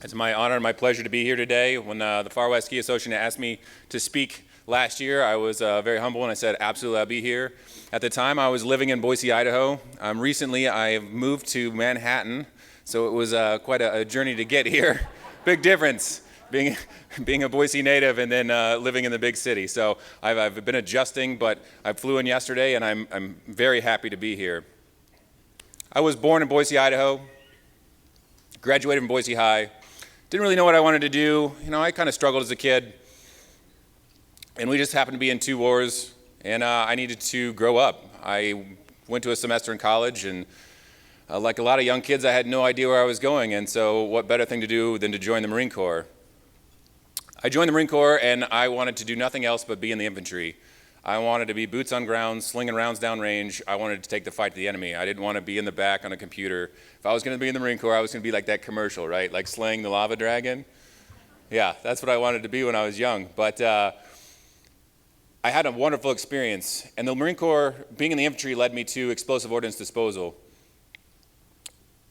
It's my honor and my pleasure to be here today. When the Far West Ski Association asked me to speak last year, I was very humble and I said, absolutely, I'll be here. At the time, I was living in Boise, Idaho. Recently, I moved to Manhattan, so it was quite a journey to get here. Big difference, being a Boise native and then living in the big city. So I've been adjusting, but I flew in yesterday and I'm very happy to be here. I was born in Boise, Idaho, graduated from Boise High. Didn't really know what I wanted to do. You know, I kind of struggled as a kid. And we just happened to be in two wars, and I needed to grow up. I went to a semester in college, and like a lot of young kids, I had no idea where I was going, and so what better thing to do than to join the Marine Corps? I joined the Marine Corps, and I wanted to do nothing else but be in the infantry. I wanted to be boots on ground, slinging rounds downrange. I wanted to take the fight to the enemy. I didn't want to be in the back on a computer. If I was going to be in the Marine Corps, I was going to be like that commercial, right? Like slaying the lava dragon. Yeah, that's what I wanted to be when I was young. But I had a wonderful experience. And the Marine Corps, being in the infantry, led me to explosive ordnance disposal.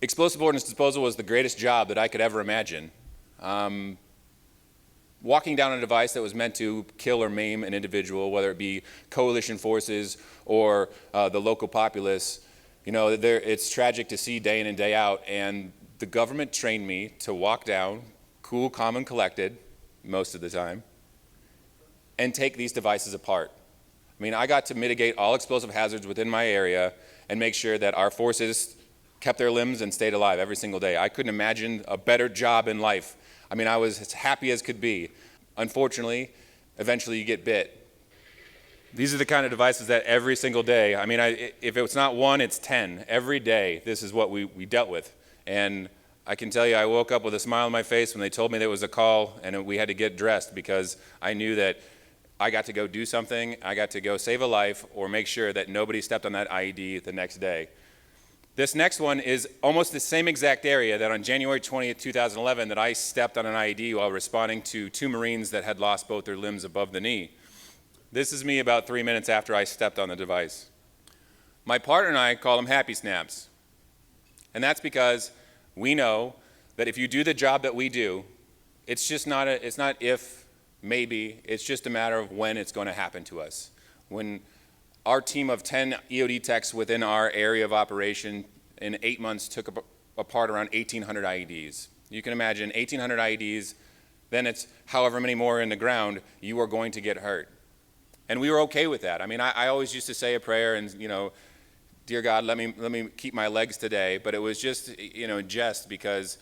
Explosive ordnance disposal was the greatest job that I could ever imagine. Walking down a device that was meant to kill or maim an individual, whether it be coalition forces or the local populace, you know, it's tragic to see day in and day out. And the government trained me to walk down, cool, calm, and collected, most of the time, and take these devices apart. I mean, I got to mitigate all explosive hazards within my area and make sure that our forces kept their limbs and stayed alive every single day. I couldn't imagine a better job in life. I mean, I was as happy as could be. Unfortunately, eventually you get bit. These are the kind of devices that every single day, I mean, if it's not one, it's 10. Every day, this is what we dealt with. And I can tell you, I woke up with a smile on my face when they told me there was a call and we had to get dressed, because I knew that I got to go do something, I got to go save a life or make sure that nobody stepped on that IED the next day. This next one is almost the same exact area that on January 20th, 2011, that I stepped on an IED while responding to two Marines that had lost both their limbs above the knee. This is me about 3 minutes after I stepped on the device. My partner and I call them happy snaps. And that's because we know that if you do the job that we do, it's not if, maybe, it's just a matter of when it's going to happen to us. When our team of 10 EOD techs within our area of operation in 8 months took apart around 1,800 IEDs. You can imagine 1,800 IEDs, then it's however many more in the ground, you are going to get hurt. And we were okay with that. I mean, I always used to say a prayer and, you know, dear God, let me keep my legs today. But it was just, you know, in jest, because,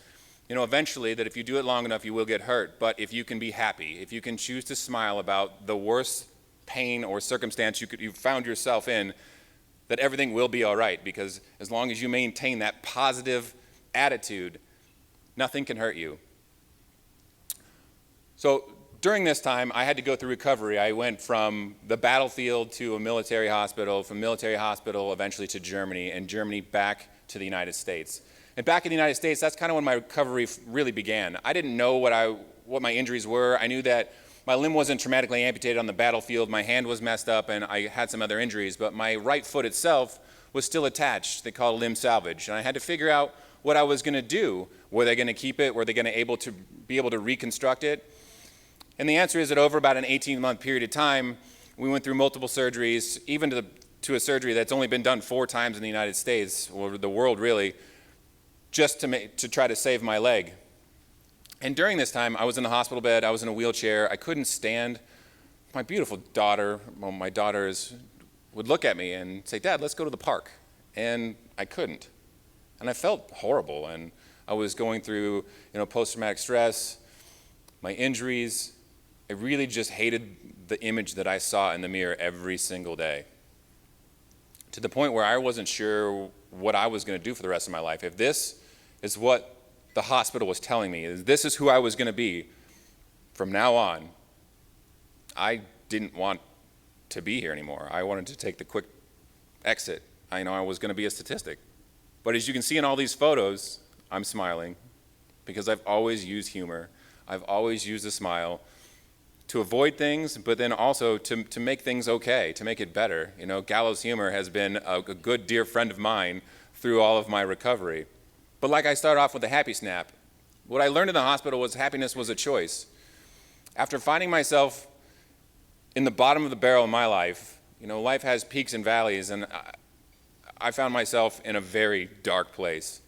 you know, eventually that if you do it long enough, you will get hurt. But if you can be happy, if you can choose to smile about the worst pain or circumstance you found yourself in, that everything will be all right, because as long as you maintain that positive attitude, nothing can hurt you. So during this time, I had to go through recovery. I went from the battlefield to a military hospital, from military hospital eventually to Germany, and Germany back to the United States. And back in the United States, that's kind of when my recovery really began. I didn't know what my injuries were. I knew that my limb wasn't traumatically amputated on the battlefield, my hand was messed up, and I had some other injuries, but my right foot itself was still attached. They call it limb salvage. And I had to figure out what I was going to do. Were they going to keep it? Were they going to be able to reconstruct it? And the answer is that over about an 18-month period of time, we went through multiple surgeries, even to a surgery that's only been done 4 times in the United States, or the world really, just to try to save my leg. And during this time, I was in the hospital bed, I was in a wheelchair, I couldn't stand. My beautiful daughter, well, my daughters would look at me and say, Dad, let's go to the park. And I couldn't. And I felt horrible, and I was going through, you know, post-traumatic stress, my injuries. I really just hated the image that I saw in the mirror every single day, to the point where I wasn't sure what I was going to do for the rest of my life. If this is what the hospital was telling me, this is who I was going to be from now on, I didn't want to be here anymore. I wanted to take the quick exit. I know I was going to be a statistic. But as you can see in all these photos, I'm smiling because I've always used humor. I've always used a smile. to avoid things, but then also to make things okay, to make it better. You know, gallows humor has been a good dear friend of mine through all of my recovery. But like I started off with the happy snap, what I learned in the hospital was happiness was a choice. After finding myself in the bottom of the barrel in my life, you know, life has peaks and valleys, and I found myself in a very dark place.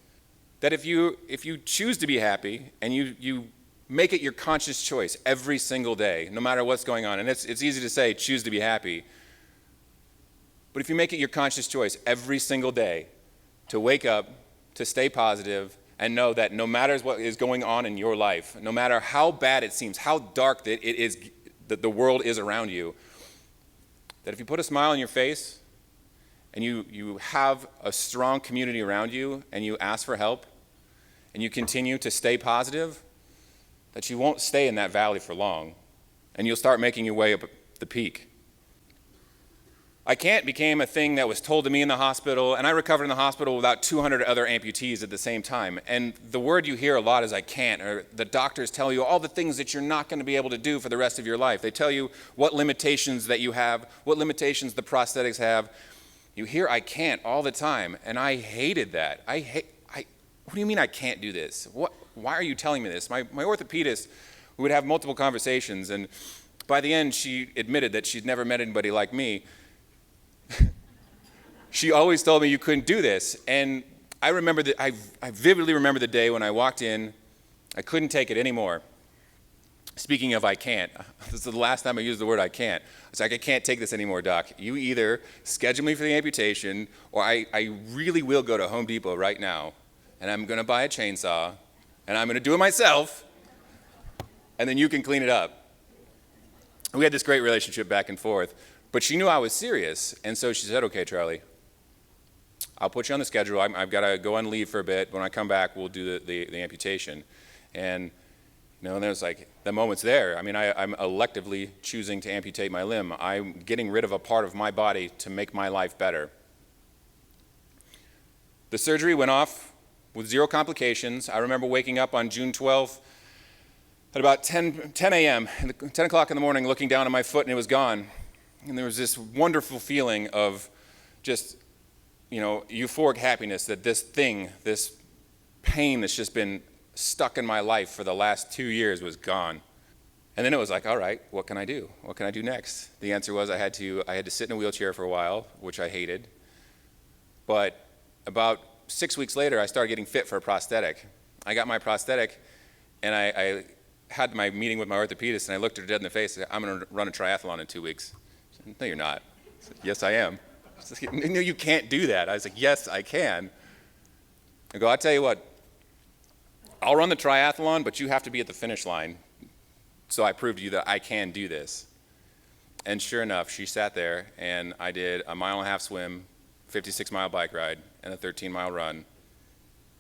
That if you choose to be happy and you make it your conscious choice every single day, no matter what's going on, and it's easy to say choose to be happy, but if you make it your conscious choice every single day to wake up, to stay positive, and know that no matter what is going on in your life, no matter how bad it seems, how dark that it is, that the world is around you, that if you put a smile on your face and you have a strong community around you and you ask for help and you continue to stay positive, that you won't stay in that valley for long and you'll start making your way up the peak. I can't became a thing that was told to me in the hospital, and I recovered in the hospital without 200 other amputees at the same time. And the word you hear a lot is I can't, or the doctors tell you all the things that you're not going to be able to do for the rest of your life. They tell you what limitations that you have, what limitations the prosthetics have. You hear I can't all the time, and I hated that. What do you mean I can't do this? Why are you telling me this? My orthopedist, we would have multiple conversations, and by the end she admitted that she'd never met anybody like me. She always told me you couldn't do this, and I vividly remember the day when I walked in. I couldn't take it anymore. Speaking of I can't, this is the last time I used the word I can't. I was like, I can't take this anymore, doc. You either schedule me for the amputation, or I really will go to Home Depot right now, and I'm going to buy a chainsaw, and I'm going to do it myself, and then you can clean it up. We had this great relationship back and forth. But she knew I was serious, and so she said, okay, Charlie, I'll put you on the schedule. I've got to go on leave for a bit. When I come back, we'll do the amputation. And, you know, and there was like, the moment's there. I mean, I'm electively choosing to amputate my limb. I'm getting rid of a part of my body to make my life better. The surgery went off with 0 complications. I remember waking up on June 12th at about 10 a.m., 10 o'clock in the morning, looking down at my foot, and it was gone. And there was this wonderful feeling of just, you know, euphoric happiness that this thing, this pain that's just been stuck in my life for the last 2 years was gone. And then it was like, all right, what can I do? What can I do next? The answer was I had to sit in a wheelchair for a while, which I hated. But about 6 weeks later, I started getting fit for a prosthetic. I got my prosthetic, and I had my meeting with my orthopedist, and I looked her dead in the face and said, I'm going to run a triathlon in 2 weeks. No, you're not. I said, yes, I am. She said, no, you can't do that. I was like, yes, I can. I go, I'll tell you what, I'll run the triathlon, but you have to be at the finish line. So I proved to you that I can do this. And sure enough, she sat there, and I did a 1.5 mile swim, 56-mile bike ride, and a 13-mile run.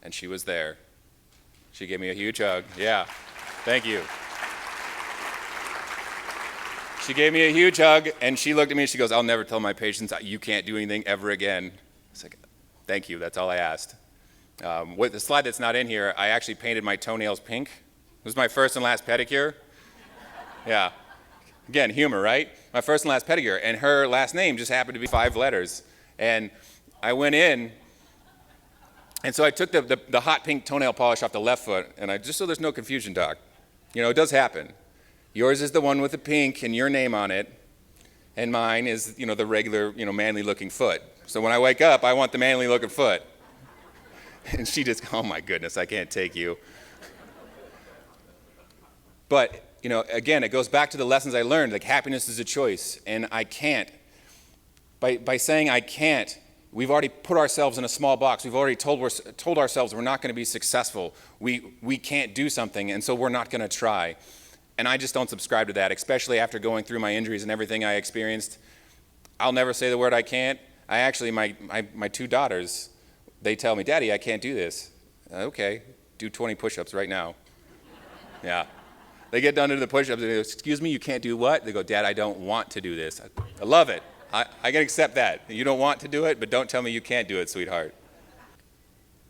And she was there. She gave me a huge hug. Yeah, thank you. She gave me a huge hug, and she looked at me and she goes, I'll never tell my patients you can't do anything ever again. I was like, thank you, that's all I asked. With the slide that's not in here, I actually painted my toenails pink. It was my first and last pedicure. Yeah. Again, humor, right? My first and last pedicure, and her last name just happened to be 5 letters. And I went in, and so I took the hot pink toenail polish off the left foot, and just so there's no confusion, doc, you know, it does happen. Yours is the one with the pink and your name on it, and mine is, you know, the regular, you know, manly-looking foot. So when I wake up, I want the manly-looking foot. And she just, oh my goodness, I can't take you. But, you know, again, it goes back to the lessons I learned, like happiness is a choice, and I can't. By saying I can't, we've already put ourselves in a small box. We've already told ourselves we're not going to be successful. We can't do something, and so we're not going to try. And I just don't subscribe to that, especially after going through my injuries and everything I experienced. I'll never say the word I can't. I actually, my 2 daughters, they tell me, Daddy, I can't do this. Okay, do 20 push-ups right now. Yeah. They get done to the push-ups and they go, excuse me, you can't do what? They go, Dad, I don't want to do this. I love it. I can accept that. You don't want to do it, but don't tell me you can't do it, sweetheart.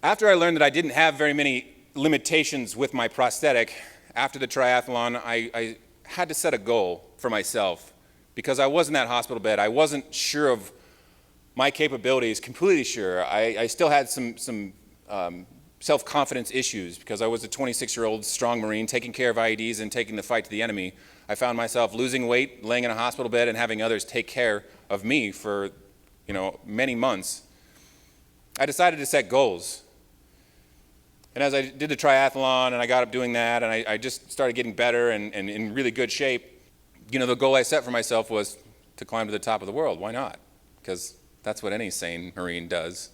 After I learned that I didn't have very many limitations with my prosthetic, after the triathlon, I had to set a goal for myself because I was in that hospital bed. I wasn't sure of my capabilities, completely sure. I still had some self-confidence issues because I was a 26-year-old strong Marine taking care of IEDs and taking the fight to the enemy. I found myself losing weight, laying in a hospital bed, and having others take care of me for, many months. I decided to set goals. And as I did the triathlon and I got up doing that and I just started getting better and in really good shape, the goal I set for myself was to climb to the top of the world. Why not? Because that's what any sane Marine does.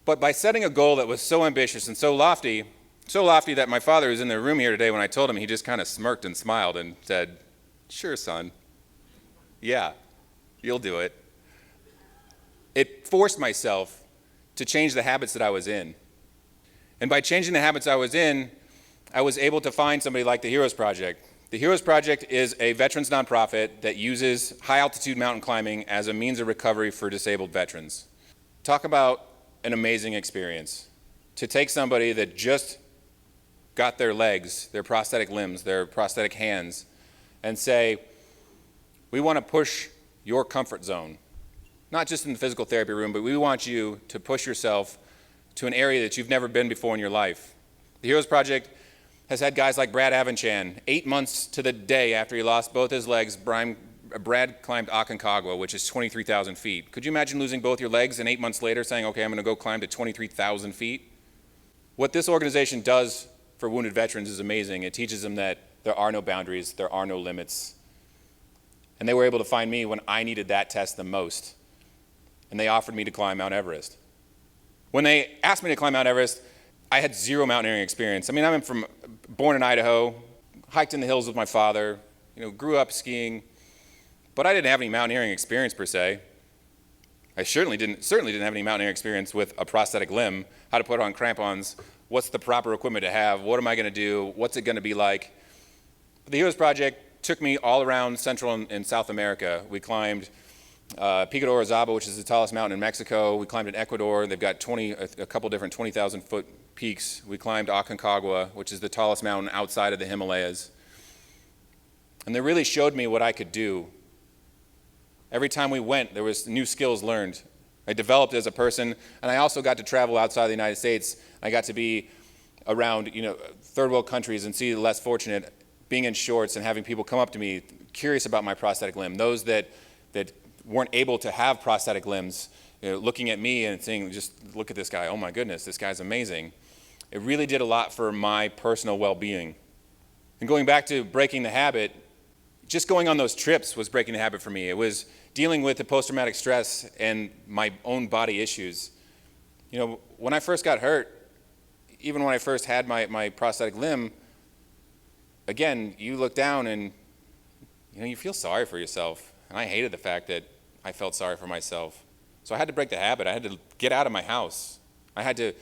But by setting a goal that was so ambitious and so lofty that my father was in the room here today, when I told him, he just kind of smirked and smiled and said, "Sure, son. Yeah, you'll do it." It forced myself to change the habits that I was in. And by changing the habits I was in, I was able to find somebody like the Heroes Project. The Heroes Project is a veterans nonprofit that uses high-altitude mountain climbing as a means of recovery for disabled veterans. Talk about an amazing experience. To take somebody that just got their legs, their prosthetic limbs, their prosthetic hands, and say, we want to push your comfort zone. Not just in the physical therapy room, but we want you to push yourself to an area that you've never been before in your life. The Heroes Project has had guys like Brad Avanchan. 8 months to the day after he lost both his legs, Brad climbed Aconcagua, which is 23,000 feet. Could you imagine losing both your legs and 8 months later saying, okay, I'm going to go climb to 23,000 feet? What this organization does for wounded veterans is amazing. It teaches them that there are no boundaries, there are no limits. And they were able to find me when I needed that test the most. And they offered me to climb Mount Everest. When they asked me to climb Mount Everest, I had zero mountaineering experience. I mean, I'm born in Idaho, hiked in the hills with my father, grew up skiing, but I didn't have any mountaineering experience per se. I certainly didn't have any mountaineering experience with a prosthetic limb, how to put on crampons, what's the proper equipment to have, what am I going to do, what's it going to be like. The Heroes Project took me all around Central and South America. We climbed Pico de Orizaba, which is the tallest mountain in Mexico. We climbed in Ecuador. They've got a couple different 20,000-foot peaks. We climbed Aconcagua, which is the tallest mountain outside of the Himalayas. And they really showed me what I could do. Every time we went, there was new skills learned. I developed as a person, and I also got to travel outside the United States. I got to be around, third world countries and see the less fortunate, being in shorts and having people come up to me, curious about my prosthetic limb. Those that weren't able to have prosthetic limbs, looking at me and saying, just look at this guy, oh my goodness, this guy's amazing. It really did a lot for my personal well-being. And going back to breaking the habit, just going on those trips was breaking the habit for me. It was dealing with the post-traumatic stress and my own body issues. When I first got hurt, even when I first had my prosthetic limb, again, you look down and you feel sorry for yourself. And I hated the fact that I felt sorry for myself. So I had to break the habit. I had to get out of my house. I had to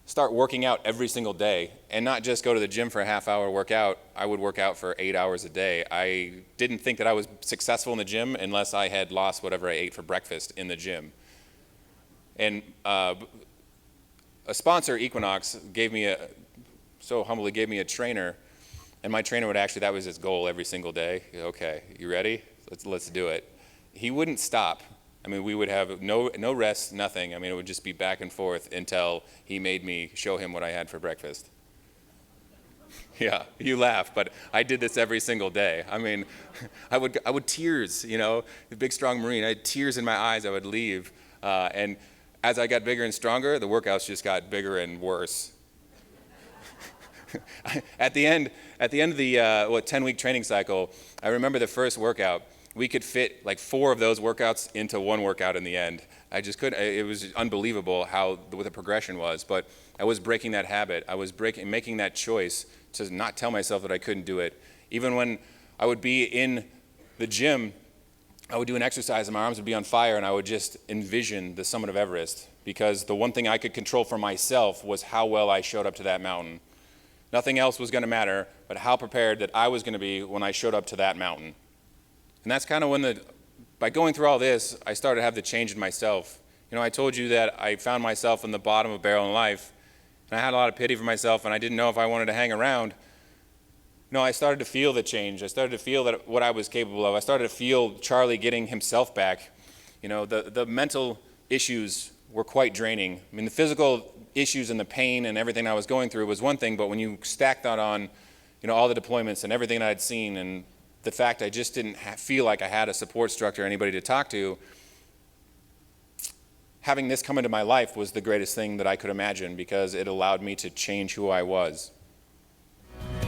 start working out every single day and not just go to the gym for a half-hour workout. I would work out for 8 hours a day. I didn't think that I was successful in the gym unless I had lost whatever I ate for breakfast in the gym. And a sponsor, Equinox, so humbly gave me a trainer, and my trainer that was his goal every single day. Okay, you ready? Let's do it. He wouldn't stop. I mean, we would have no rest, nothing. I mean, it would just be back and forth until he made me show him what I had for breakfast. Yeah, you laugh, but I did this every single day. I mean, I would tears, the big, strong Marine. I had tears in my eyes. I would leave. And as I got bigger and stronger, the workouts just got bigger and worse. At the end of the 10-week training cycle, I remember the first workout. We could fit like 4 of those workouts into one workout in the end. I just couldn't. It was unbelievable what the progression was. But I was breaking that habit. I was making that choice to not tell myself that I couldn't do it. Even when I would be in the gym, I would do an exercise and my arms would be on fire and I would just envision the summit of Everest, because the one thing I could control for myself was how well I showed up to that mountain. Nothing else was going to matter but how prepared that I was going to be when I showed up to that mountain. And that's kind of when by going through all this, I started to have the change in myself. I told you that I found myself in the bottom of a barrel in life, and I had a lot of pity for myself, and I didn't know if I wanted to hang around. No, I started to feel the change. I started to feel that what I was capable of. I started to feel Charlie getting himself back. You know, the mental issues were quite draining. I mean, the physical issues and the pain and everything I was going through was one thing, but when you stack that on, you know, all the deployments and everything I'd seen and the fact I just didn't feel like I had a support structure, anybody to talk to, having this come into my life was the greatest thing that I could imagine because it allowed me to change who I was.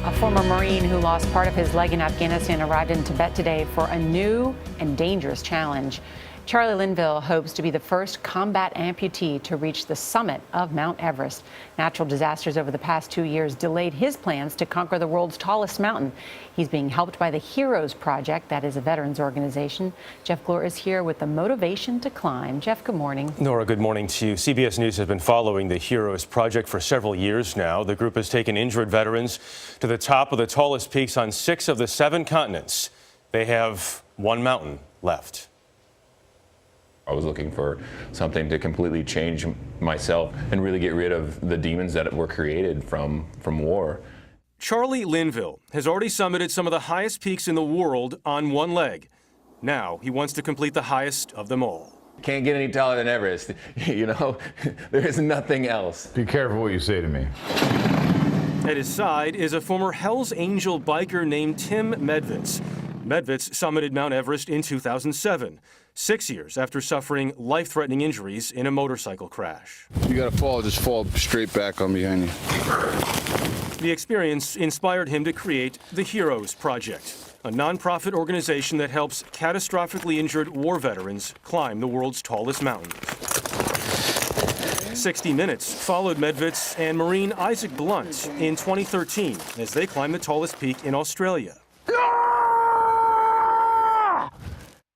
A former Marine who lost part of his leg in Afghanistan arrived in Tibet today for a new and dangerous challenge. Charlie Linville hopes to be the first combat amputee to reach the summit of Mount Everest. Natural disasters over the past 2 years delayed his plans to conquer the world's tallest mountain. He's being helped by the Heroes Project, that is a veterans organization. Jeff Glor is here with the motivation to climb. Jeff, good morning. Nora, good morning to you. CBS News has been following the Heroes Project for several years now. The group has taken injured veterans to the top of the tallest peaks on 6 of the 7 continents. They have one mountain left. I was looking for something to completely change myself and really get rid of the demons that were created from war. Charlie Linville has already summited some of the highest peaks in the world on one leg. Now he wants to complete the highest of them all. Can't get any taller than Everest, you know? There is nothing else. Be careful what you say to me. At his side is a former Hell's Angel biker named Tim Medvitz. Medvitz summited Mount Everest in 2007. 6 years after suffering life-threatening injuries in a motorcycle crash. You gotta fall, just fall straight back on behind you. The experience inspired him to create the Heroes Project, a nonprofit organization that helps catastrophically injured war veterans climb the world's tallest mountain. 60 Minutes followed Medvitz and Marine Isaac Blunt in 2013 as they climbed the tallest peak in Australia.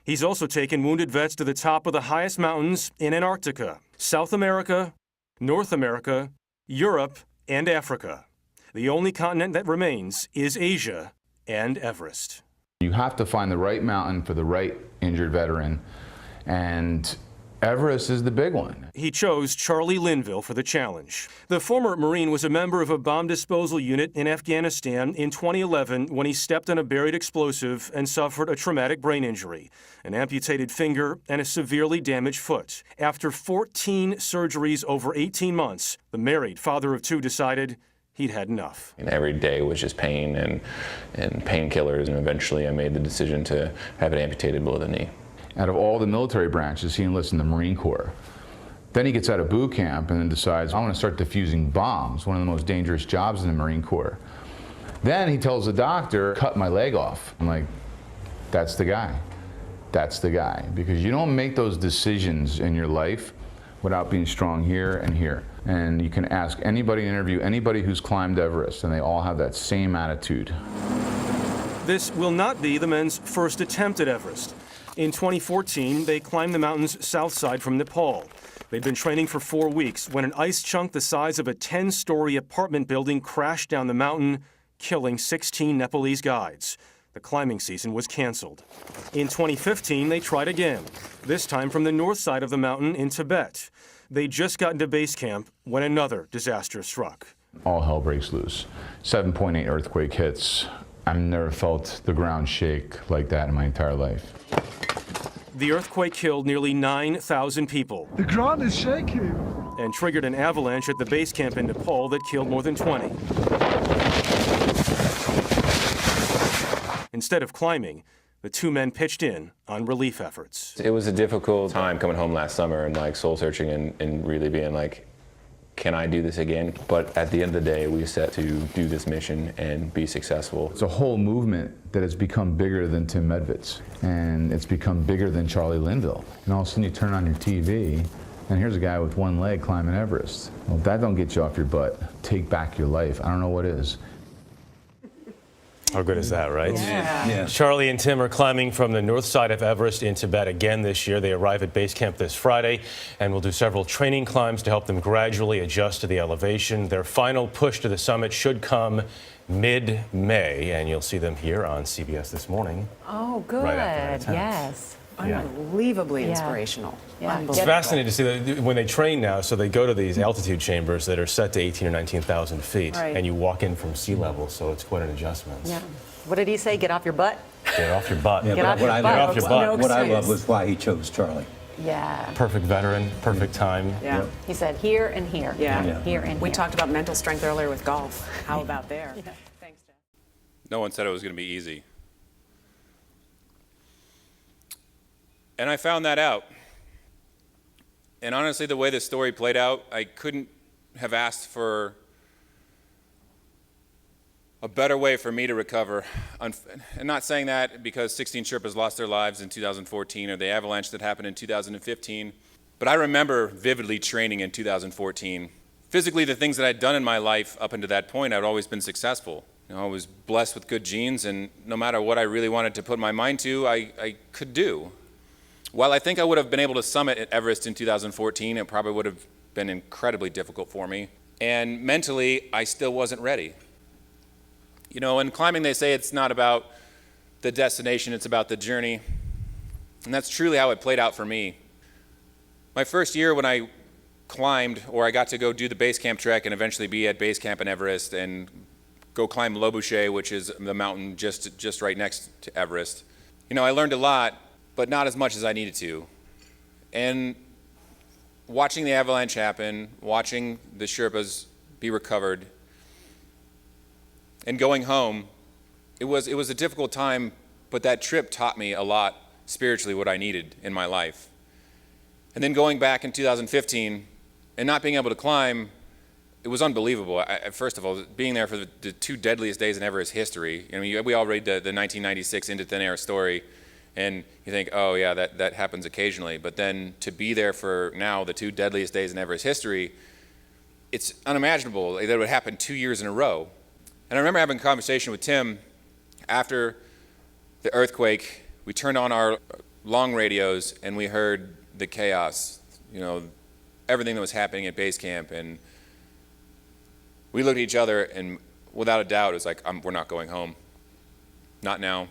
He's also taken wounded vets to the top of the highest mountains in Antarctica, South America, North America, Europe, and Africa. The only continent that remains is Asia and Everest. You have to find the right mountain for the right injured veteran, and Everest is the big one. He chose Charlie Linville for the challenge. The former Marine was a member of a bomb disposal unit in Afghanistan in 2011 when he stepped on a buried explosive and suffered a traumatic brain injury, an amputated finger, and a severely damaged foot. After 14 surgeries over 18 months, the married father of 2 decided he'd had enough. And every day was just pain and painkillers, and eventually I made the decision to have it amputated below the knee. Out of all the military branches, he enlists in the Marine Corps. Then he gets out of boot camp and then decides, I want to start defusing bombs, one of the most dangerous jobs in the Marine Corps. Then he tells the doctor, cut my leg off. I'm like, that's the guy. That's the guy. Because you don't make those decisions in your life without being strong here and here. And you can ask anybody, interview anybody who's climbed Everest, and they all have that same attitude. This will not be the men's first attempt at Everest. In 2014, they climbed the mountain's south side from Nepal. They'd been training for 4 weeks when an ice chunk the size of a 10-story apartment building crashed down the mountain, killing 16 Nepalese guides. The climbing season was canceled. In 2015, they tried again, this time from the north side of the mountain in Tibet. They'd just gotten to base camp when another disaster struck. All hell breaks loose. 7.8 earthquake hits. I've never felt the ground shake like that in my entire life. The earthquake killed nearly 9,000 people. The ground is shaking. And triggered an avalanche at the base camp in Nepal that killed more than 20. Instead of climbing, the 2 men pitched in on relief efforts. It was a difficult time coming home last summer and like soul searching and really being like, can I do this again? But at the end of the day, we set to do this mission and be successful. It's a whole movement that has become bigger than Tim Medvitz, and it's become bigger than Charlie Linville. And all of a sudden you turn on your TV, and here's a guy with one leg climbing Everest. Well, if that don't get you off your butt, take back your life. I don't know what is. How good is that, right? Yeah. Charlie and Tim are climbing from the north side of Everest in Tibet again this year. They arrive at base camp this Friday and will do several training climbs to help them gradually adjust to the elevation. Their final push to the summit should come mid-May, and you'll see them here on CBS This Morning. Oh, good. Right after that attempt. Yes. Unbelievably Yeah. inspirational. Yeah. It's Unbelievable. fascinating to see that when they train now, so they go to these altitude chambers that are set to 18 or 19,000 feet, Right. and you walk in from sea level, so it's quite an adjustment. Yeah. What did he say? Get off your butt? Get off your butt. Yeah, Get off what your I butt. Get off your butt. No What I love excuse. was why he chose Charlie. Yeah. Perfect veteran, perfect time. Yeah. He said here and here. Yeah. Yeah. Here and We here. talked about mental strength earlier with golf. How about there? Thanks, Jeff. No one said it was going to be easy. And I found that out. And honestly, the way this story played out, I couldn't have asked for a better way for me to recover. And not saying that because 16 Sherpas lost their lives in 2014 or the avalanche that happened in 2015, but I remember vividly training in 2014. Physically, the things that I'd done in my life up until that point, I'd always been successful. You know, I was blessed with good genes, and no matter what I really wanted to put my mind to, I could do. While I think I would have been able to summit at Everest in 2014, it probably would have been incredibly difficult for me. And mentally, I still wasn't ready. You know, in climbing, they say it's not about the destination, it's about the journey. And that's truly how it played out for me. My first year when I climbed, or I got to go do the base camp trek and eventually be at base camp in Everest and go climb Le Boucher, which is the mountain just right next to Everest. You know, I learned a lot, but not as much as I needed to. And watching the avalanche happen, watching the Sherpas be recovered, and going home, it was a difficult time, but that trip taught me a lot spiritually what I needed in my life. And then going back in 2015 and not being able to climb, it was unbelievable. First of all, being there for the two deadliest days in Everest history. I mean, we all read the 1996 Into Thin Air story, and you think, oh yeah, that happens occasionally. But then to be there for now the two deadliest days in Everest history, it's unimaginable that it would happen 2 years in a row. And I remember having a conversation with Tim after the earthquake. We turned on our long radios and we heard the chaos, you know, everything that was happening at base camp. And we looked at each other and without a doubt, it was like, we're not going home. Not now.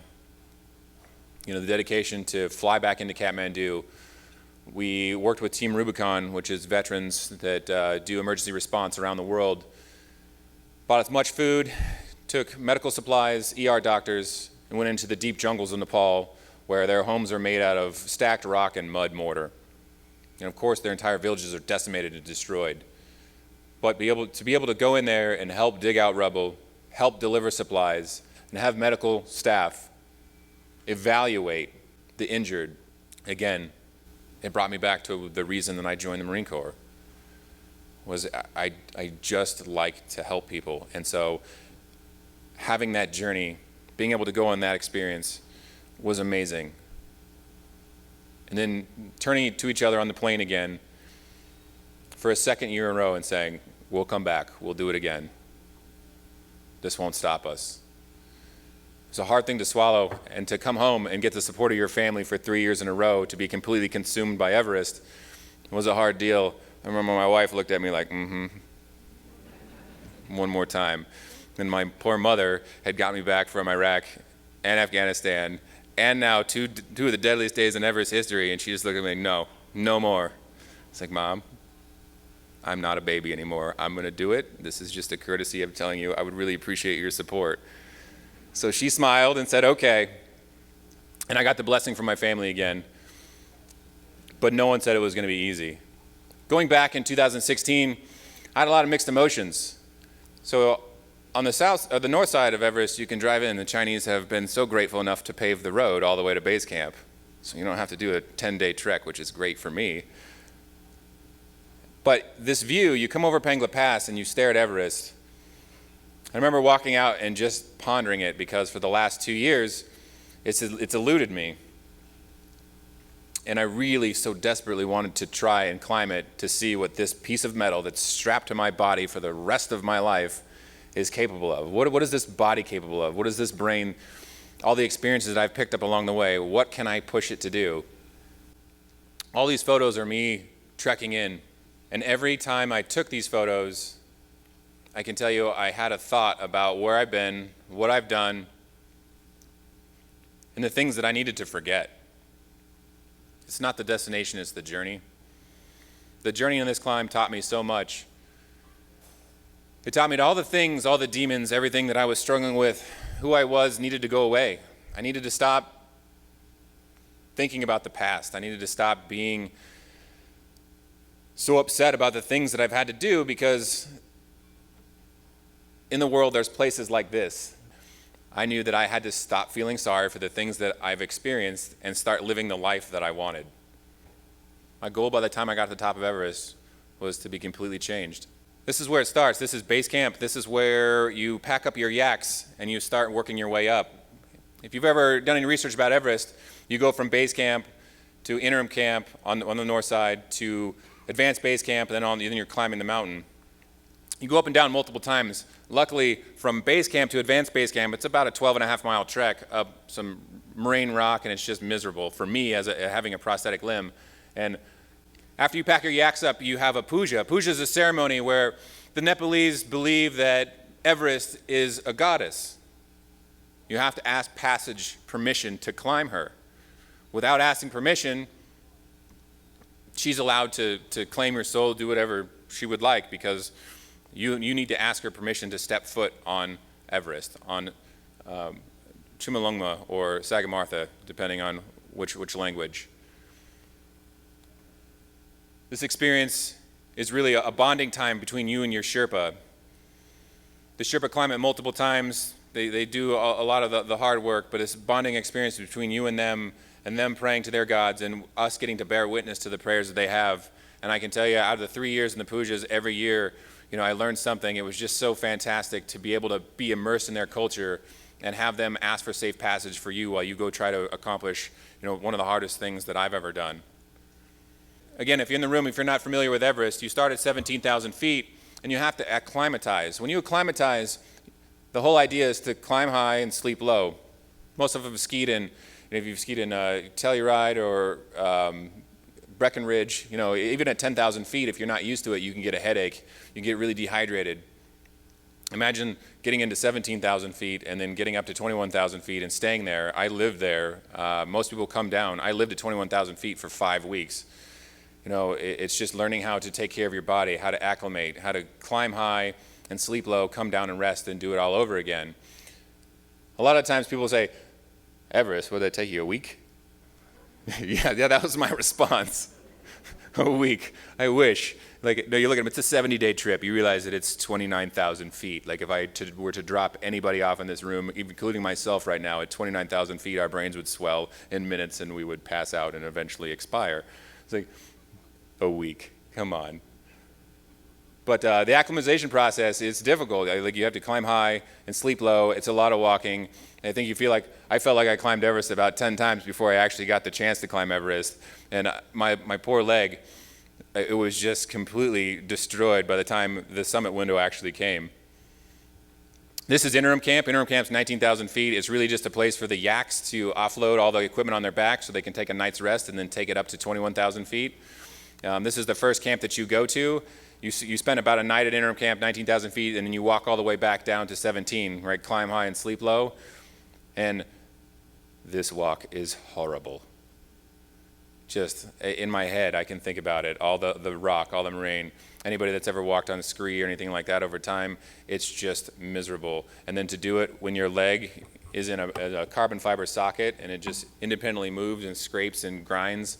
You know, the dedication to fly back into Kathmandu. We worked with Team Rubicon, which is veterans that do emergency response around the world. Bought as much food, took medical supplies, ER doctors, and went into the deep jungles of Nepal where their homes are made out of stacked rock and mud mortar. And of course, their entire villages are decimated and destroyed. But to be able to go in there and help dig out rubble, help deliver supplies, and have medical staff evaluate the injured, again, it brought me back to the reason that I joined the Marine Corps. Was I just like to help people. And so having that journey, being able to go on that experience was amazing. And then turning to each other on the plane again for a second year in a row and saying, we'll come back, we'll do it again. This won't stop us. It's a hard thing to swallow, and to come home and get the support of your family for 3 years in a row to be completely consumed by Everest was a hard deal. I remember my wife looked at me like, one more time. And my poor mother had got me back from Iraq and Afghanistan, and now two of the deadliest days in Everest history, and she just looked at me like, no more. It's like, Mom, I'm not a baby anymore. I'm gonna do it. This is just a courtesy of telling you I would really appreciate your support. So she smiled and said, okay. And I got the blessing from my family again. But no one said it was gonna be easy. Going back in 2016, I had a lot of mixed emotions. So on the north side of Everest, you can drive in. The Chinese have been so grateful enough to pave the road all the way to base camp. So you don't have to do a 10-day trek, which is great for me. But this view, you come over Pangla Pass and you stare at Everest. I remember walking out and just pondering it because for the last 2 years, it's eluded me. And I really so desperately wanted to try and climb it to see what this piece of metal that's strapped to my body for the rest of my life is capable of. What is this body capable of? What is this brain, all the experiences that I've picked up along the way, what can I push it to do? All these photos are me trekking in. And every time I took these photos, I can tell you I had a thought about where I've been, what I've done, and the things that I needed to forget. It's not the destination, it's the journey. The journey in this climb taught me so much. It taught me that all the things, all the demons, everything that I was struggling with, who I was, needed to go away. I needed to stop thinking about the past. I needed to stop being so upset about the things that I've had to do, because in the world there's places like this. I knew that I had to stop feeling sorry for the things that I've experienced and start living the life that I wanted. My goal by the time I got to the top of Everest was to be completely changed. This is where it starts. This is base camp. This is where you pack up your yaks and you start working your way up. If you've ever done any research about Everest, you go from base camp to interim camp on the north side to advanced base camp, and then you're climbing the mountain. You go up and down multiple times. Luckily, from base camp to advanced base camp, it's about a 12.5-mile trek up some moraine rock, and it's just miserable for me as having a prosthetic limb. And after you pack your yaks up, you have a puja. A puja is a ceremony where the Nepalese believe that Everest is a goddess. You have to ask passage permission to climb her. Without asking permission, she's allowed to claim your soul, do whatever she would like, because you need to ask her permission to step foot on Everest, on Chumulungma or Sagamartha, depending on which language. This experience is really a bonding time between you and your Sherpa. The Sherpa climb it multiple times. They do a lot of the hard work, but it's a bonding experience between you and them praying to their gods, and us getting to bear witness to the prayers that they have. And I can tell you, out of the 3 years in the pujas, every year, I learned something. It was just so fantastic to be able to be immersed in their culture and have them ask for safe passage for you while you go try to accomplish, one of the hardest things that I've ever done. Again, if you're in the room, if you're not familiar with Everest, you start at 17,000 feet and you have to acclimatize. When you acclimatize, the whole idea is to climb high and sleep low. Most of them have skied in, if you've skied in Telluride or Breckenridge, even at 10,000 feet, if you're not used to it, you can get a headache. You can get really dehydrated. Imagine getting into 17,000 feet and then getting up to 21,000 feet and staying there. I lived there. Most people come down. I lived at 21,000 feet for 5 weeks. It's just learning how to take care of your body, how to acclimate, how to climb high and sleep low, come down and rest, and do it all over again. A lot of times people say, Everest, would that take you a week? yeah, that was my response. A week, I wish. No, you look at it, it's a 70-day trip. You realize that it's 29,000 feet. If I were to drop anybody off in this room, including myself right now, at 29,000 feet, our brains would swell in minutes and we would pass out and eventually expire. It's a week, come on. But the acclimatization process is difficult. You have to climb high and sleep low. It's a lot of walking. And I think I felt like I climbed Everest about 10 times before I actually got the chance to climb Everest. And my poor leg, it was just completely destroyed by the time the summit window actually came. This is interim camp. Interim camp's 19,000 feet. It's really just a place for the yaks to offload all the equipment on their back so they can take a night's rest and then take it up to 21,000 feet. This is the first camp that you go to. You spend about a night at interim camp, 19,000 feet, and then you walk all the way back down to 17, right? Climb high and sleep low. And this walk is horrible. Just in my head, I can think about it. All the rock, all the moraine. Anybody that's ever walked on a scree or anything like that over time, it's just miserable. And then to do it when your leg is in a carbon fiber socket and it just independently moves and scrapes and grinds.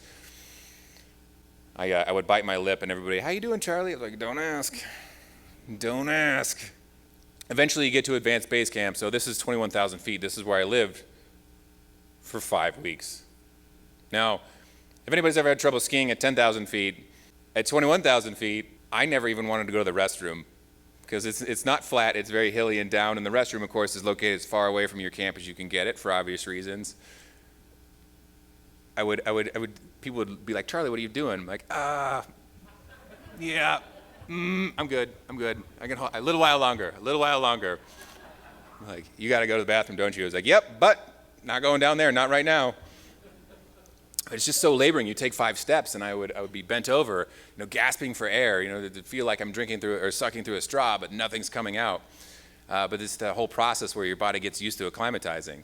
I would bite my lip and everybody, how you doing, Charlie? I was like, don't ask. Don't ask. Eventually you get to advanced base camp. So this is 21,000 feet. This is where I lived for 5 weeks. Now, if anybody's ever had trouble skiing at 10,000 feet, at 21,000 feet, I never even wanted to go to the restroom because it's not flat, it's very hilly and down, and the restroom, of course, is located as far away from your camp as you can get it for obvious reasons. People would be like, Charlie, what are you doing? I'm like, yeah, I'm good. I can hold a little while longer. I'm like, you got to go to the bathroom, don't you? I was like, yep, but not going down there, not right now. But it's just so laboring. You take 5 steps, and I would be bent over, gasping for air, to feel like I'm drinking through or sucking through a straw, but nothing's coming out. But it's the whole process where your body gets used to acclimatizing.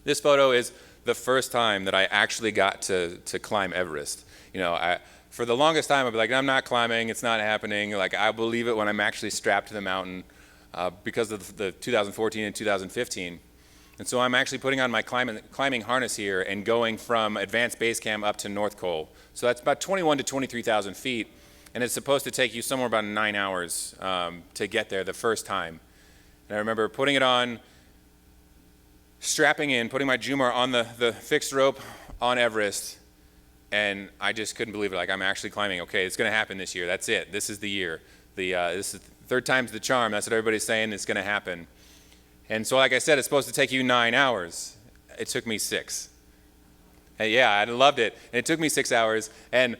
This photo is the first time that I actually got to climb Everest. You know, for the longest time, I'd be like, I'm not climbing, it's not happening. Like, I believe it when I'm actually strapped to the mountain because of the 2014 and 2015. And so I'm actually putting on my climbing harness here and going from advanced base camp up to North Col. So that's about 21 to 23,000 feet. And it's supposed to take you somewhere about 9 hours to get there the first time. And I remember putting it on, strapping in, putting my Jumar on the fixed rope on Everest, and I just couldn't believe it. Like, I'm actually climbing. Okay, it's going to happen this year. That's it. This is the year. This is third time's the charm. That's what everybody's saying. It's going to happen. And so, like I said, it's supposed to take you 9 hours. It took me 6. And yeah, I loved it. And it took me 6 hours. And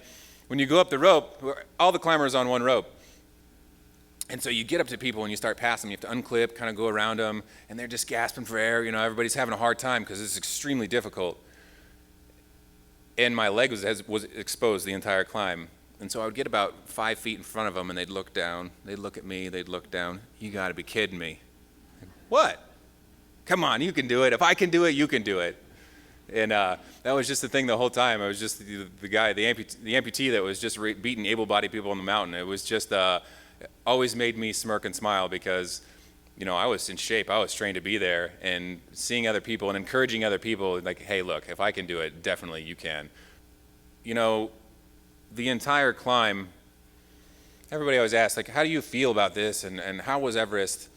when you go up the rope, all the climbers on one rope. And so you get up to people and you start passing them. You have to unclip, kind of go around them, and they're just gasping for air. You know, everybody's having a hard time because it's extremely difficult. And my leg was exposed the entire climb. And so I would get about 5 feet in front of them, and they'd look down. They'd look at me. They'd look down. You got to be kidding me. What? Come on, you can do it. If I can do it, you can do it. And that was just the thing the whole time. I was just the guy, the amputee that was just beating able-bodied people on the mountain. It was just always made me smirk and smile because, you know, I was in shape. I was trained to be there, and seeing other people and encouraging other people, like, hey, look, if I can do it, definitely you can. You know, the entire climb, everybody always asks, like, how do you feel about this, and how was Everest?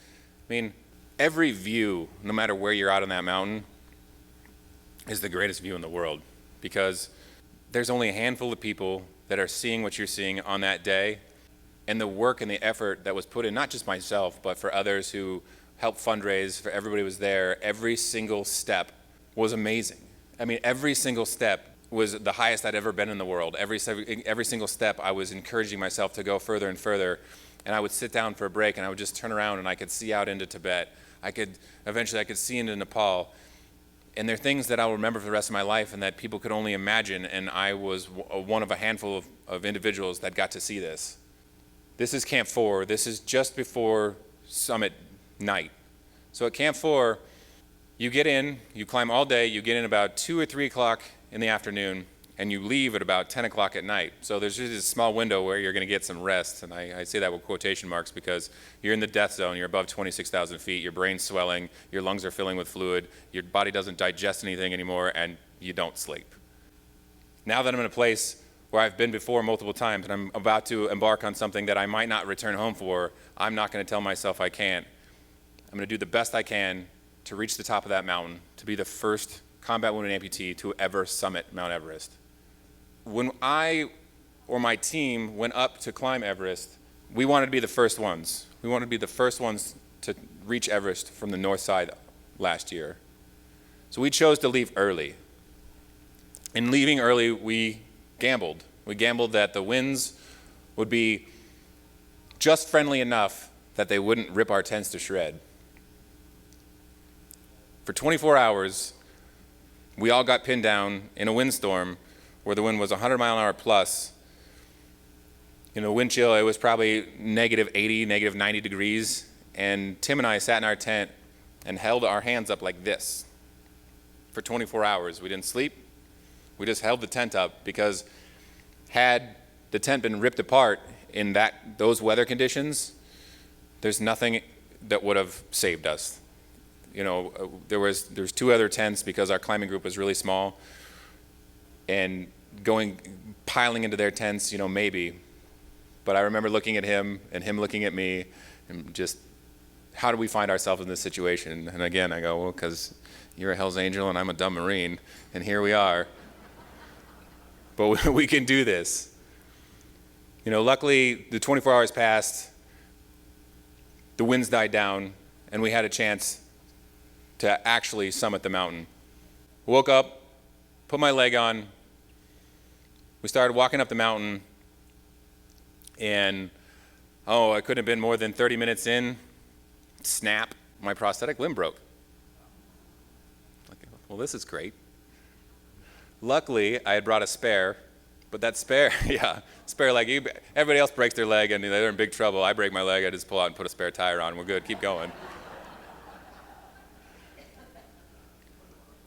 I mean, every view, no matter where you're out on that mountain, is the greatest view in the world, because there's only a handful of people that are seeing what you're seeing on that day, and the work and the effort that was put in, not just myself, but for others who helped fundraise, for everybody who was there, every single step was amazing. I mean, every single step was the highest I'd ever been in the world. Every single step, I was encouraging myself to go further and further, and I would sit down for a break, and I would just turn around, and I could see out into Tibet. Eventually I could see into Nepal. And there are things that I'll remember for the rest of my life and that people could only imagine, and I was one of a handful of individuals that got to see this. This is Camp 4. This is just before summit night. So at Camp 4, you get in, you climb all day, you get in about 2 or 3 o'clock in the afternoon, and you leave at about 10 o'clock at night. So there's just this small window where you're going to get some rest, and I say that with quotation marks because you're in the death zone, you're above 26,000 feet, your brain's swelling, your lungs are filling with fluid, your body doesn't digest anything anymore, and you don't sleep. Now that I'm in a place where I've been before multiple times, and I'm about to embark on something that I might not return home for, I'm not going to tell myself I can't. I'm going to do the best I can to reach the top of that mountain, to be the first combat wounded amputee to ever summit Mount Everest. When I or my team went up to climb Everest, we wanted to be the first ones. We wanted to be the first ones to reach Everest from the north side last year. So we chose to leave early. In leaving early, we gambled. We gambled that the winds would be just friendly enough that they wouldn't rip our tents to shred. For 24 hours, we all got pinned down in a windstorm where the wind was 100 mile an hour plus. You know, wind chill, it was probably negative 80, negative 90 degrees. And Tim and I sat in our tent and held our hands up like this for 24 hours. We didn't sleep. We just held the tent up because had the tent been ripped apart in those weather conditions, there's nothing that would have saved us. You know, there's 2 other tents because our climbing group was really small, and piling into their tents, you know, maybe. But I remember looking at him and him looking at me and just, how do we find ourselves in this situation? And again, I go, well, because you're a Hell's Angel and I'm a dumb Marine, and here we are. But we can do this. You know, luckily the 24 hours passed, the winds died down, and we had a chance to actually summit the mountain. Woke up, put my leg on, we started walking up the mountain, and I couldn't have been more than 30 minutes in, snap, my prosthetic limb broke. Well, this is great. Luckily, I had brought a spare, but that spare leg, everybody else breaks their leg and they're in big trouble. I break my leg, I just pull out and put a spare tire on. We're good, keep going.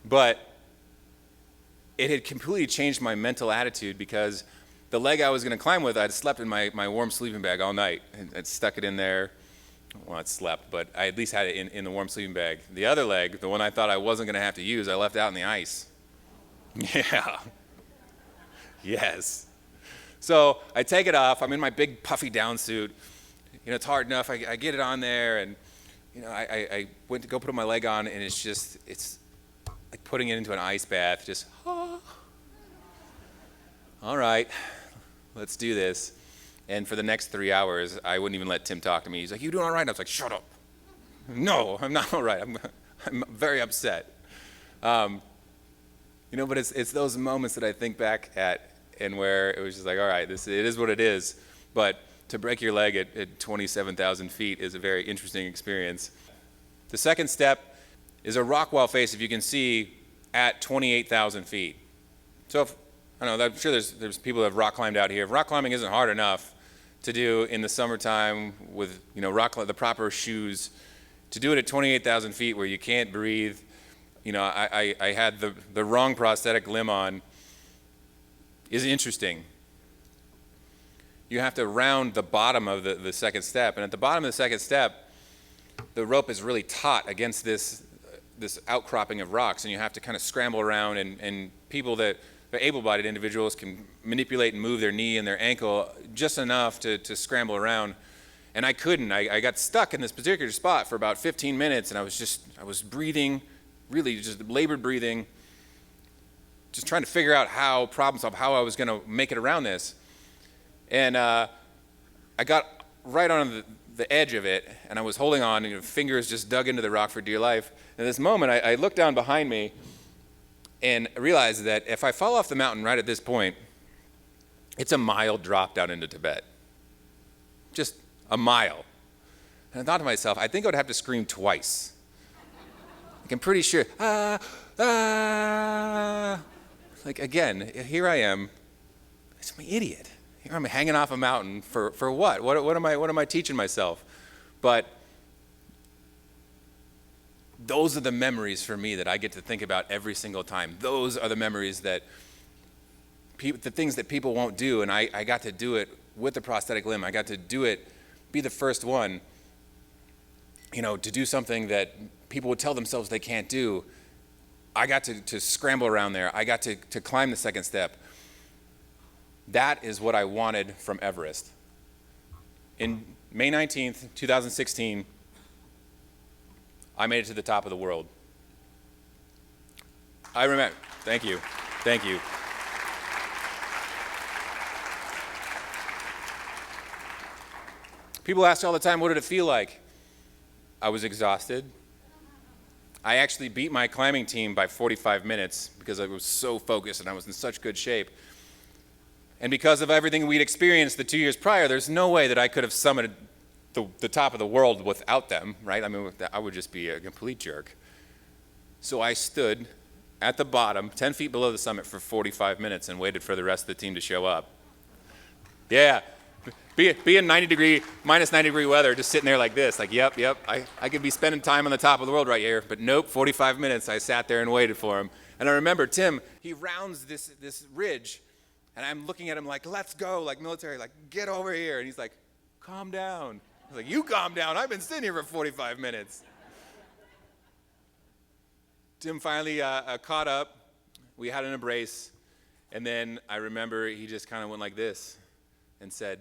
But it had completely changed my mental attitude because the leg I was going to climb with, I'd slept in my warm sleeping bag all night. I'd stuck it in there. Well, it slept, but I at least had it in the warm sleeping bag. The other leg, the one I thought I wasn't going to have to use, I left out in the ice. Yeah. Yes. So I take it off. I'm in my big puffy down suit. You know, it's hard enough. I get it on there, and you know, I went to go put my leg on, and it's like putting it into an ice bath. Just, all right, let's do this. And for the next 3 hours, I wouldn't even let Tim talk to me. He's like, "You doing all right?" And I was like, "Shut up." No, I'm not all right. I'm very upset. You know, but it's those moments that I think back at, and where it was just like, all right, it is what it is. But to break your leg at 27,000 feet is a very interesting experience. The second step is a rock wall face, if you can see, at 28,000 feet. So I don't know, I'm sure there's people that have rock climbed out here. If rock climbing isn't hard enough to do in the summertime with, you know, the proper shoes, to do it at 28,000 feet where you can't breathe. You know, I had the wrong prosthetic limb on, is interesting. You have to round the bottom of the second step, and at the bottom of the second step, the rope is really taut against this outcropping of rocks, and you have to kind of scramble around, and people that are able-bodied individuals can manipulate and move their knee and their ankle just enough to scramble around. And I couldn't. I got stuck in this particular spot for about 15 minutes, and I was breathing, really just labored breathing, just trying to figure out how I was going to make it around this. And I got right on the edge of it, and I was holding on, and fingers just dug into the rock for dear life. And at this moment, I looked down behind me and realized that if I fall off the mountain right at this point, it's a mile drop down into Tibet. Just a mile. And I thought to myself, I think I would have to scream twice. Like, I'm pretty sure, Like, again, here I am. I'm an idiot. Here I'm hanging off a mountain for what? What am I teaching myself? But those are the memories for me that I get to think about every single time. Those are the memories that the things that people won't do, and I got to do it with the prosthetic limb. I got to do it, be the first one, you know, to do something that people would tell themselves they can't do. I got to scramble around there. I got to climb the second step. That is what I wanted from Everest. In May 19th, 2016, I made it to the top of the world. I remember. Thank you. Thank you. People ask all the time, what did it feel like? I was exhausted. I actually beat my climbing team by 45 minutes because I was so focused and I was in such good shape. And because of everything we'd experienced the 2 years prior, there's no way that I could have summited the top of the world without them, right? I mean, I would just be a complete jerk. So I stood at the bottom, 10 feet below the summit for 45 minutes and waited for the rest of the team to show up. Yeah, be in minus 90 degree weather, just sitting there like this, like, yep, I could be spending time on the top of the world right here, but nope, 45 minutes, I sat there and waited for him. And I remember Tim, he rounds this ridge, and I'm looking at him like, let's go, like military, like, get over here. And he's like, calm down. I was like, you calm down, I've been sitting here for 45 minutes. Tim finally caught up, we had an embrace, and then I remember he just kind of went like this and said,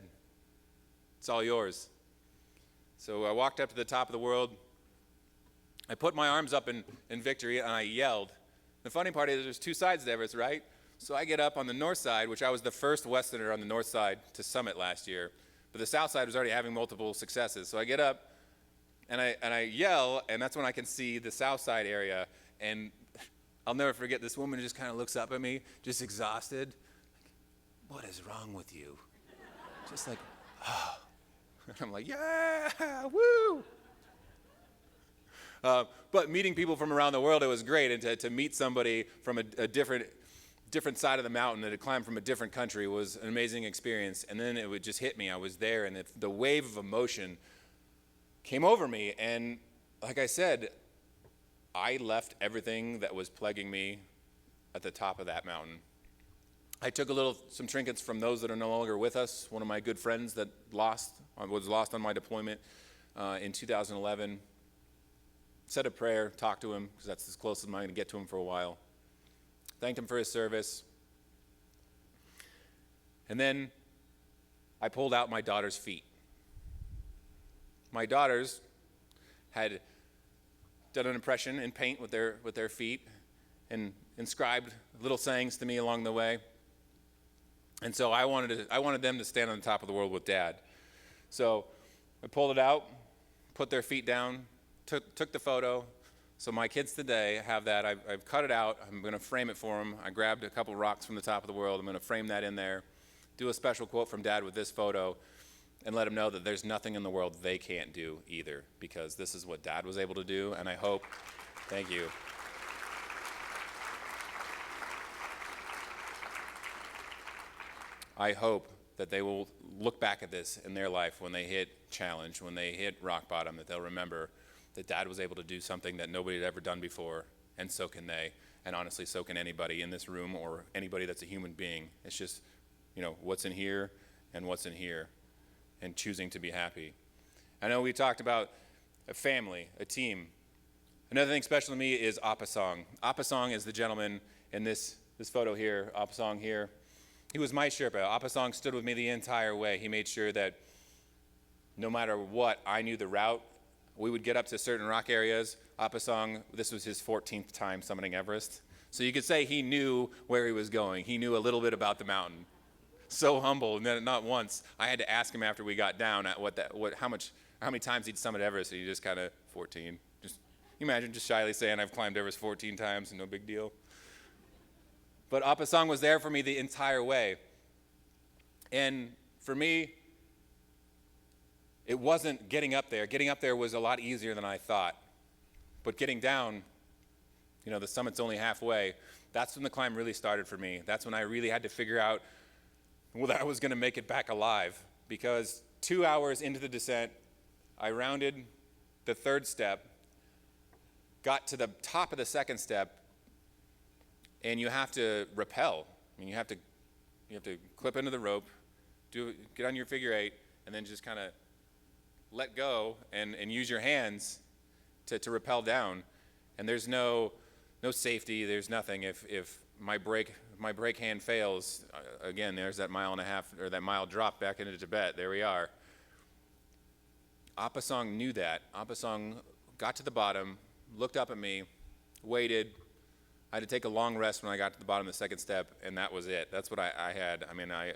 it's all yours. So I walked up to the top of the world, I put my arms up in victory, and I yelled. The funny part is there's two sides to Everest, right? So I get up on the north side, which I was the first Westerner on the north side to summit last year, but the south side was already having multiple successes. So I get up, and I yell, and that's when I can see the south side area, and I'll never forget, this woman just kind of looks up at me, just exhausted. Like, what is wrong with you? Just like, oh. And I'm like, yeah, woo! But meeting people from around the world, it was great, and to meet somebody from a different side of the mountain that had climbed from a different country was an amazing experience. And then it would just hit me. I was there, and the wave of emotion came over me. And like I said, I left everything that was plaguing me at the top of that mountain. I took some trinkets from those that are no longer with us. One of my good friends that was lost on my deployment in 2011. Said a prayer, talked to him, because that's as close as I'm going to get to him for a while. Thanked him for his service. And then I pulled out my daughter's feet. My daughters had done an impression in paint with their feet and inscribed little sayings to me along the way. And so I wanted them to stand on the top of the world with Dad. So I pulled it out, put their feet down, took the photo. So my kids today have that. I've cut it out. I'm going to frame it for them. I grabbed a couple rocks from the top of the world. I'm going to frame that in there, do a special quote from Dad with this photo, and let them know that there's nothing in the world they can't do either, because this is what Dad was able to do, and I hope, thank you. I hope that they will look back at this in their life when they hit challenge, when they hit rock bottom, that they'll remember that Dad was able to do something that nobody had ever done before, and so can they, and honestly, so can anybody in this room or anybody that's a human being. It's just, what's in here and what's in here, and choosing to be happy. I know we talked about a family, a team. Another thing special to me is Apasong. Apasong is the gentleman in this photo here, Apasong here. He was my Sherpa. Apasong stood with me the entire way. He made sure that no matter what, I knew the route. We would get up to certain rock areas. Apasong, this was his 14th time summiting Everest. So you could say he knew where he was going. He knew a little bit about the mountain. So humble, and then not once. I had to ask him after we got down at how many times he'd summit Everest, and he just kind of 14. Just imagine just shyly saying I've climbed Everest 14 times and no big deal. But Apasong was there for me the entire way. And for me, it wasn't getting up there. Getting up there was a lot easier than I thought. But getting down, the summit's only halfway. That's when the climb really started for me. That's when I really had to figure out whether I was going to make it back alive. Because 2 hours into the descent, I rounded the third step, got to the top of the second step, and you have to rappel. You have to clip into the rope, get on your figure eight, and then just kind of let go and use your hands to rappel down. And there's no safety. There's nothing. If my brake hand fails, again, there's that mile and a half or that mile drop back into Tibet. There we are. Apasong knew that. Apasong got to the bottom, looked up at me, waited. I had to take a long rest when I got to the bottom of the second step, and that was it. That's what I had. I mean, I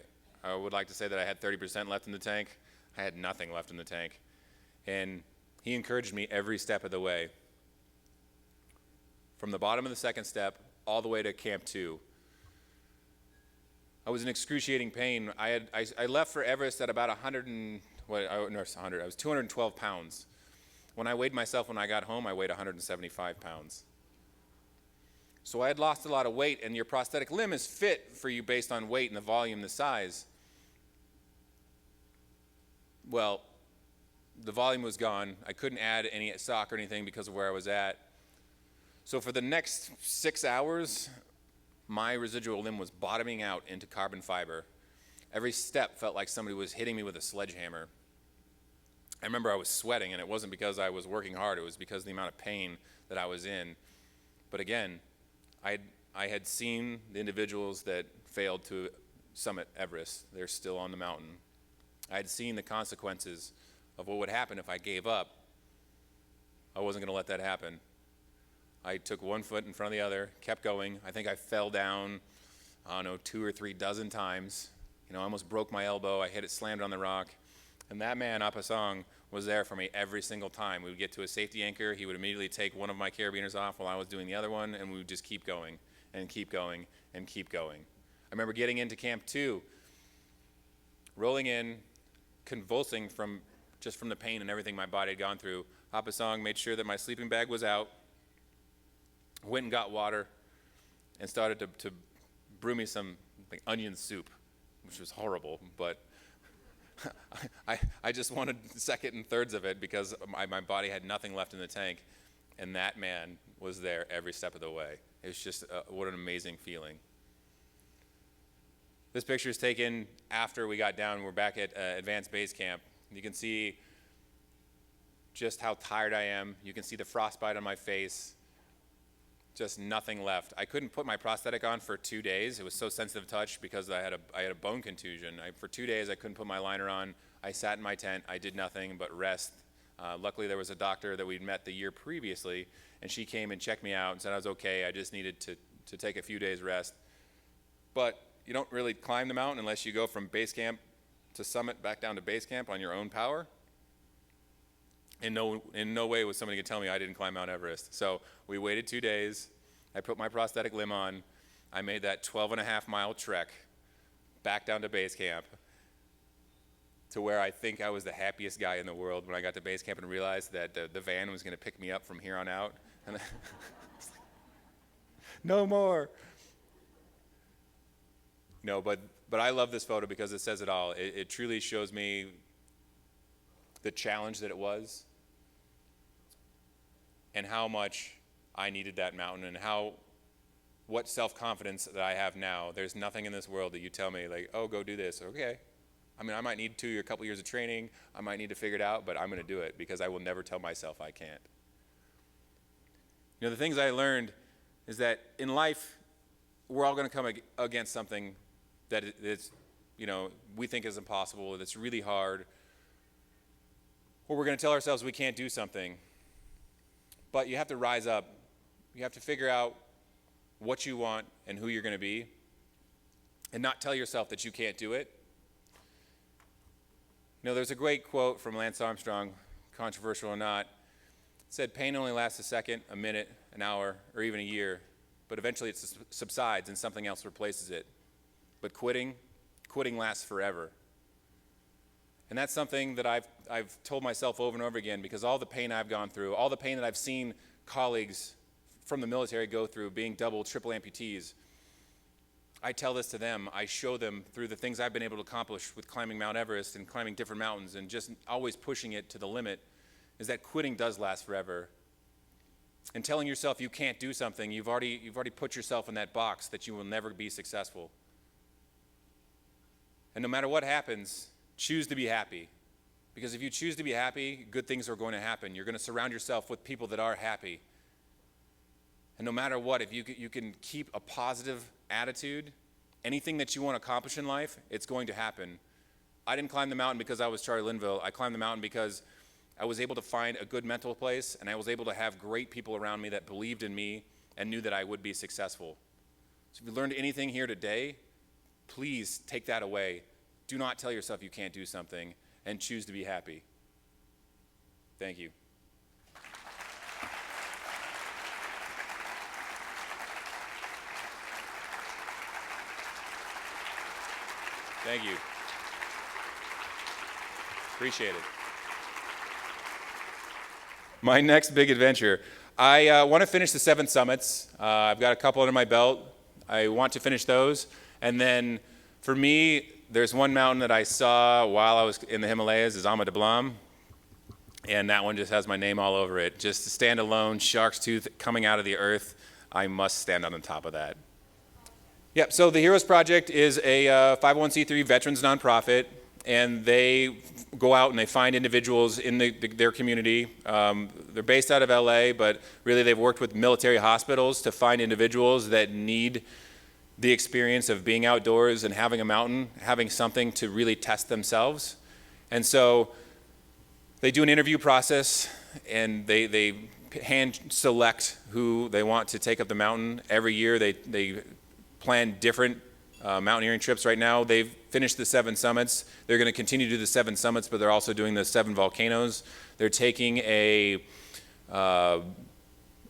would like to say that I had 30% left in the tank. I had nothing left in the tank. And he encouraged me every step of the way. From the bottom of the second step all the way to Camp 2. I was in excruciating pain. I left for Everest at about 212 pounds. When I weighed myself when I got home, I weighed 175 pounds. So I had lost a lot of weight, and your prosthetic limb is fit for you based on weight and the volume, the size. Well, the volume was gone. I couldn't add any sock or anything because of where I was at. So for the next 6 hours, my residual limb was bottoming out into carbon fiber. Every step felt like somebody was hitting me with a sledgehammer. I remember I was sweating, and it wasn't because I was working hard. It was because of the amount of pain that I was in. But again, I had seen the individuals that failed to summit Everest. They're still on the mountain. I had seen the consequences of what would happen if I gave up. I wasn't going to let that happen. I took one foot in front of the other, kept going. I think I fell down, 2 or 3 dozen times. I almost broke my elbow. I hit it, slammed on the rock. And that man, Apasong, was there for me every single time. We would get to a safety anchor. He would immediately take one of my carabiners off while I was doing the other one, and we would just keep going and keep going and keep going. I remember getting into Camp 2, rolling in, convulsing from the pain and everything my body had gone through. Apasong made sure that my sleeping bag was out, went and got water, and started to brew me some onion soup, which was horrible, but I just wanted second and thirds of it because my body had nothing left in the tank, and that man was there every step of the way. It's just what an amazing feeling. This picture is taken after we got down. We're back at Advanced Base Camp. You can see just how tired I am. You can see the frostbite on my face. Just nothing left. I couldn't put my prosthetic on for 2 days. It was so sensitive touch because I had a bone contusion. For 2 days, I couldn't put my liner on. I sat in my tent. I did nothing but rest. Luckily, there was a doctor that we'd met the year previously, and she came and checked me out and said I was okay. I just needed to take a few days rest. But you don't really climb the mountain unless you go from base camp to summit back down to base camp on your own power. In no way was somebody going to tell me I didn't climb Mount Everest. So we waited 2 days. I put my prosthetic limb on. I made that 12.5-mile trek back down to base camp to where I think I was the happiest guy in the world when I got to base camp and realized that the van was going to pick me up from here on out. And I was like, no more. No, but I love this photo because it says it all. It truly shows me the challenge that it was and how much I needed that mountain and what self-confidence that I have now. There's nothing in this world that you tell me like, oh, go do this. Okay. I mean, I might need a couple years of training. I might need to figure it out, but I'm going to do it because I will never tell myself I can't. You know, the things I learned is that in life, we're all going to come against something that is, you know, we think is impossible, that's really hard, or we're going to tell ourselves we can't do something. But you have to rise up. You have to figure out what you want and who you're going to be, and not tell yourself that you can't do it. You know, there's a great quote from Lance Armstrong, controversial or not. It said, pain only lasts a second, a minute, an hour, or even a year, but eventually it subsides and something else replaces it. But quitting lasts forever. And that's something that I've told myself over and over again, because all the pain I've gone through, all the pain that I've seen colleagues from the military go through, being double, triple amputees, I tell this to them. I show them through the things I've been able to accomplish with climbing Mount Everest and climbing different mountains and just always pushing it to the limit, is that quitting does last forever. And telling yourself you can't do something, you've already put yourself in that box that you will never be successful. And no matter what happens, choose to be happy. Because if you choose to be happy, good things are going to happen. You're going to surround yourself with people that are happy. And no matter what, if you can keep a positive attitude, anything that you want to accomplish in life, it's going to happen. I didn't climb the mountain because I was Charlie Linville. I climbed the mountain because I was able to find a good mental place, and I was able to have great people around me that believed in me and knew that I would be successful. So if you learned anything here today, please take that away. Do not tell yourself you can't do something, and choose to be happy. Thank you. Thank you. Appreciate it. My next big adventure. I want to finish the 7 summits. I've got a couple under my belt. I want to finish those. And then for me, there's one mountain that I saw while I was in the Himalayas, is Ama Dablam. And that one just has my name all over it. Just to stand alone, shark's tooth coming out of the earth, I must stand on the top of that. Yep, so the Heroes Project is a 501c3 veterans nonprofit, and they go out and they find individuals in their community. They're based out of LA, but really they've worked with military hospitals to find individuals that need the experience of being outdoors and having a mountain, having something to really test themselves. And so they do an interview process, and they hand select who they want to take up the mountain. Every year they plan different mountaineering trips. Right now they've finished the 7 summits. They're going to continue to do the 7 summits, but they're also doing the 7 volcanoes. They're taking a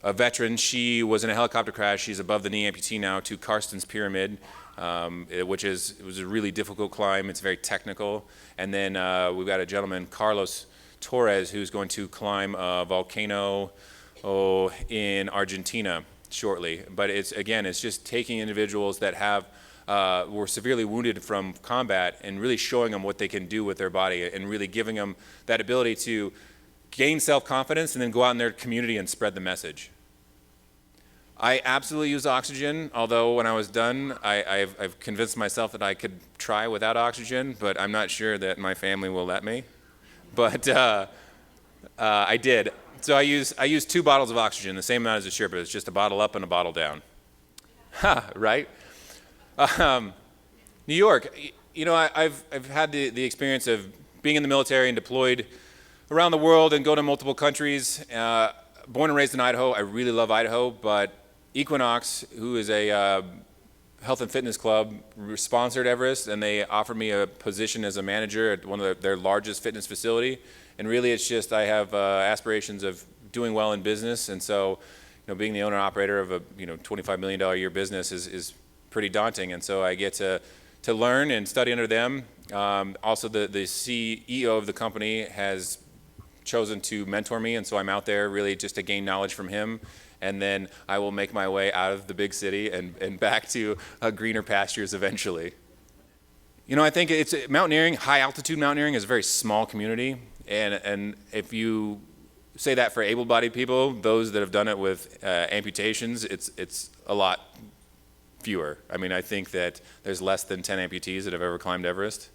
veteran. She was in a helicopter crash. She's above the knee amputee now, to Karsten's Pyramid, it was a really difficult climb. It's very technical. And then we've got a gentleman, Carlos Torres, who's going to climb a volcano in Argentina shortly. But it's just taking individuals that were severely wounded from combat and really showing them what they can do with their body and really giving them that ability to gain self-confidence and then go out in their community and spread the message. I absolutely use oxygen, although when I was done, I've convinced myself that I could try without oxygen, but I'm not sure that my family will let me. But I did. So I use 2 bottles of oxygen, the same amount as a Sherpa. It's just a bottle up and a bottle down. Ha, right? New York, you know, I've had the experience of being in the military and deployed around the world and go to multiple countries. Born and raised in Idaho. I really love Idaho, but Equinox, who is a health and fitness club, sponsored Everest, and they offered me a position as a manager at one of their largest fitness facility. And really, it's just I have aspirations of doing well in business, and so, you know, being the owner operator of a $25 million a year business is pretty daunting. And so I get to learn and study under them. Also, the CEO of the company has chosen to mentor me, and so I'm out there really just to gain knowledge from him. And then I will make my way out of the big city and back to greener pastures eventually. You know, I think it's mountaineering, high altitude mountaineering is a very small community. And if you say that for able-bodied people, those that have done it with amputations, it's a lot fewer. I mean, I think that there's less than 10 amputees that have ever climbed Everest.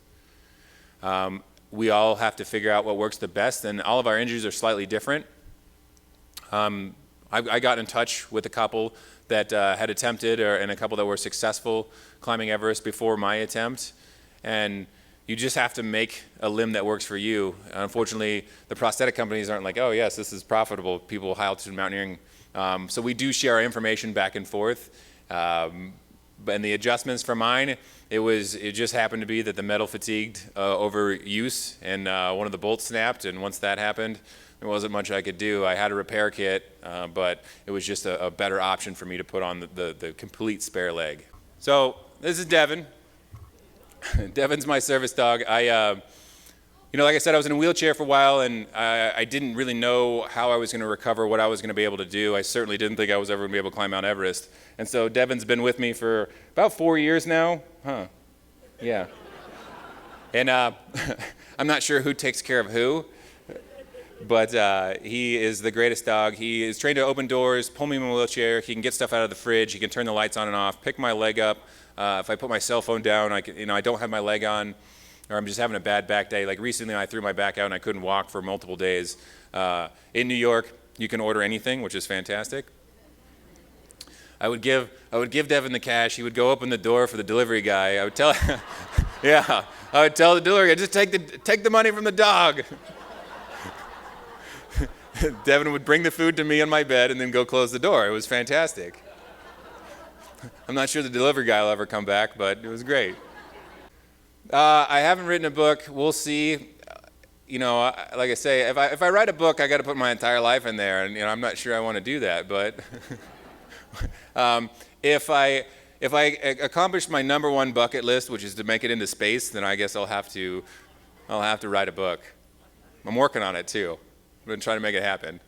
We all have to figure out what works the best, and all of our injuries are slightly different. I got in touch with a couple that had attempted, and a couple that were successful climbing Everest before my attempt, and you just have to make a limb that works for you. Unfortunately, the prosthetic companies aren't like, oh yes, this is profitable, people high altitude mountaineering. So we do share our information back and forth. And the adjustments for mine, it just happened to be that the metal fatigued over use, and one of the bolts snapped, and once that happened, there wasn't much I could do. I had a repair kit, but it was just a better option for me to put on the complete spare leg. So this is Devin. Devin's my service dog. Like I said, I was in a wheelchair for a while, and I didn't really know how I was going to recover, what I was going to be able to do. I certainly didn't think I was ever going to be able to climb Mount Everest. And so Devin's been with me for about 4 years now. Huh. Yeah. And I'm not sure who takes care of who, but he is the greatest dog. He is trained to open doors, pull me in my wheelchair. He can get stuff out of the fridge. He can turn the lights on and off, pick my leg up. If I put my cell phone down, I don't have my leg on, or I'm just having a bad back day. Like recently, I threw my back out and I couldn't walk for multiple days. In New York, you can order anything, which is fantastic. I would give Devin the cash. He would go open the door for the delivery guy. I would tell, yeah, I would tell the delivery guy, just take the money from the dog. Devin would bring the food to me on my bed and then go close the door. It was fantastic. I'm not sure the delivery guy will ever come back, but it was great. I haven't written a book. We'll see. Like I say, if I write a book, I got to put my entire life in there, and I'm not sure I want to do that. But if I accomplish my #1 bucket list, which is to make it into space, then I guess I'll have to write a book. I'm working on it too. I'm going to try to make it happen.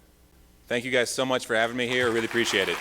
Thank you guys so much for having me here. I really appreciate it.